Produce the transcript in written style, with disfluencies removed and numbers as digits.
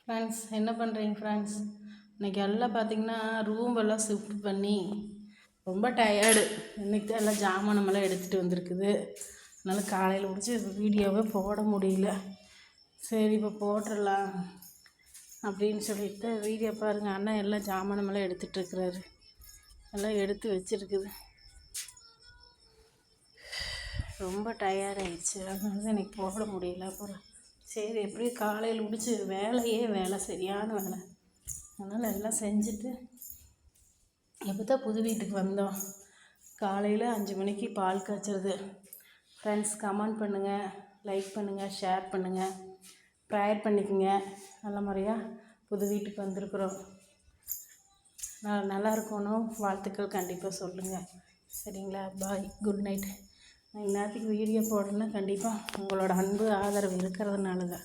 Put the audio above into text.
Friends என்ன பண்ணுறீங்க friends? இன்றைக்கி எல்லாம் பார்த்திங்கன்னா ரூம்பெல்லாம் ஷிஃப்ட் பண்ணி ரொம்ப டயர்டு. இன்றைக்கி தான் எல்லாம் ஜாமானமெல்லாம் எடுத்துகிட்டு வந்திருக்குது. அதனால் காலையில் முடிச்சு வீடியோவே போட முடியல. சரி இப்போ போட்டுடலாம் அப்படின்னு சொல்லிட்டு வீடியோ பாருங்கள். அண்ணன் எல்லாம் ஜாமானமெல்லாம் எடுத்துகிட்ருக்குறாரு. எல்லாம் எடுத்து வச்சுருக்குது. ரொம்ப டயர்ட் ஆயிடுச்சு. அதனால தான் இன்றைக்கி போட முடியல. அப்புறம் சரி எப்படியும் காலையில் முடிச்சு வேலை சரியான வேலை. அதனால் எல்லாம் செஞ்சுட்டு எப்போ தான் புது வீட்டுக்கு வந்தோம். காலையில் 5 மணிக்கு பால் காய்ச்சறது. ஃப்ரெண்ட்ஸ் கமெண்ட் பண்ணுங்கள், லைக் பண்ணுங்கள், ஷேர் பண்ணுங்கள், ப்ரேயர் பண்ணிக்கோங்க. நல்ல முறையாக புது வீட்டுக்கு வந்திருக்குறோம். நல்லா இருக்கணும் வாழ்த்துக்கள் கண்டிப்பாக சொல்லுங்கள். சரிங்களா? பாய், குட் நைட். நான் இந்நேரத்துக்கு வீடியோ போடணுன்னா கண்டிப்பாக உங்களோட அன்பு ஆதரவு இருக்கிறதுனால தான்.